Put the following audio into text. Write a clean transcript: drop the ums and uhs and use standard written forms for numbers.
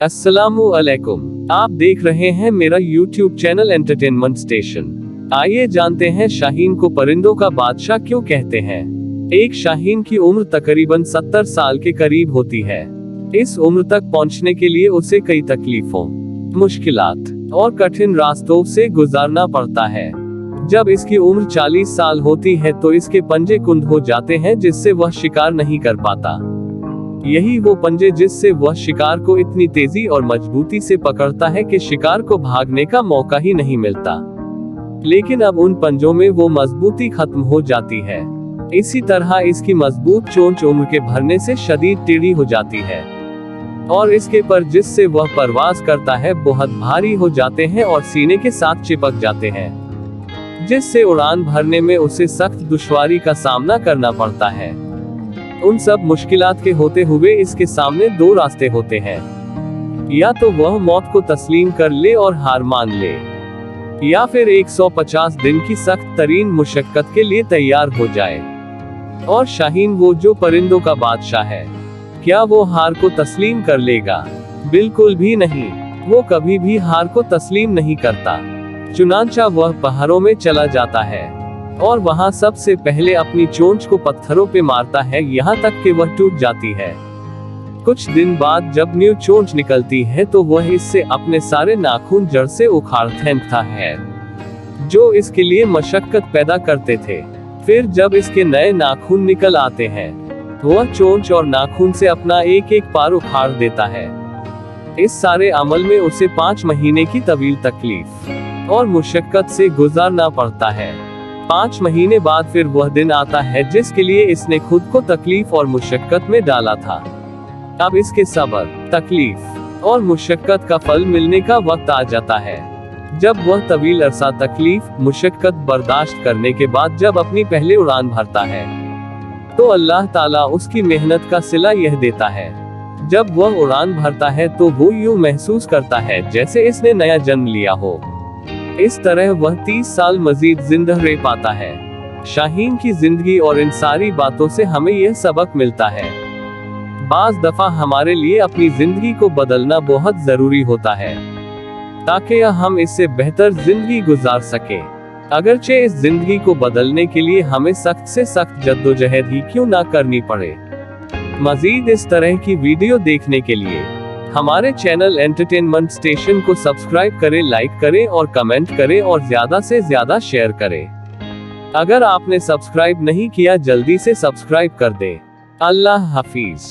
अस्सलामुअलैकुम, आप देख रहे हैं मेरा YouTube चैनल एंटरटेनमेंट स्टेशन। आइए जानते हैं शाहीन को परिंदों का बादशाह क्यों कहते हैं। एक शाहीन की उम्र तकरीबन 70 साल के करीब होती है। इस उम्र तक पहुंचने के लिए उसे कई तकलीफों, मुश्किलात और कठिन रास्तों से गुजारना पड़ता है। जब इसकी उम्र 40 साल होती है तो इसके पंजे कुंद हो जाते हैं, जिससे वह शिकार नहीं कर पाता। यही वो पंजे जिससे वह शिकार को इतनी तेजी और मजबूती से पकड़ता है कि शिकार को भागने का मौका ही नहीं मिलता। लेकिन अब उन पंजों में वो मजबूती खत्म हो जाती है। इसी तरह इसकी मजबूत चोंच उम्र के भरने से शदीद टेढ़ी हो जाती है और इसके पर जिससे वह परवाज करता है बहुत भारी हो जाते हैं और सीने के साथ चिपक जाते हैं, जिससे उड़ान भरने में उसे सख्त दुश्वारी का सामना करना पड़ता है। उन सब मुश्किलात के होते हुए इसके सामने दो रास्ते होते हैं, या तो वह मौत को तस्लीम कर ले और हार मान ले, या फिर 150 दिन की सख्त तरीन मुशक्कत के लिए तैयार हो जाए। और शाहीन वो जो परिंदों का बादशाह है, क्या वो हार को तस्लीम कर लेगा? बिल्कुल भी नहीं, वो कभी भी हार को तस्लीम नहीं करता। चुनांचा वह पहाड़ों में चला जाता है और वहां सबसे पहले अपनी चोंच को पत्थरों पे मारता है, यहाँ तक कि वह टूट जाती है। कुछ दिन बाद जब न्यू चोंच निकलती है तो वह इससे अपने सारे नाखून जड़ से उखाड़ फेंकता है, जो इसके लिए मशक्कत पैदा करते थे। फिर जब इसके नए नाखून निकल आते हैं, वह चोंच और नाखून से अपना एक एक पार उखाड़ देता है। इस सारे अमल में उसे 5 महीने की तवील तकलीफ और मुशक्कत से गुजारना पड़ता है। 5 महीने बाद फिर वह दिन आता है जिसके लिए इसने खुद को तकलीफ और मुशक्कत में डाला था। अब इसके सब्र, तकलीफ और मुशक्कत का फल मिलने का वक्त आ जाता है। जब वह तवील अरसा तकलीफ, मुशक्कत बर्दाश्त करने के बाद जब अपनी पहले उड़ान भरता है, तो अल्लाह ताला उसकी मेहनत का सिला यह देता है। जब वह उड़ान भरता है तो वो यूं महसूस करता है जैसे इसने नया जन्म लिया हो। इस तरह वह 30 साल मजीद जिंदा रह पाता है। शाहीन की जिंदगी और इन सारी बातों से हमें यह सबक मिलता है, बाज दफा हमारे लिए अपनी जिंदगी को बदलना बहुत जरूरी होता है, ताकि हम इससे बेहतर जिंदगी गुजार सके। अगरचे इस जिंदगी को बदलने के लिए हमें सख्त से सख्त जद्दोजहद ही क्यों ना करनी पड़े। मजीद इस तरह की वीडियो देखने के लिए हमारे चैनल एंटरटेनमेंट स्टेशन को सब्सक्राइब करें, लाइक करें और कमेंट करें और ज्यादा से ज्यादा शेयर करें। अगर आपने सब्सक्राइब नहीं किया, जल्दी से सब्सक्राइब कर दें। अल्लाह हाफिज।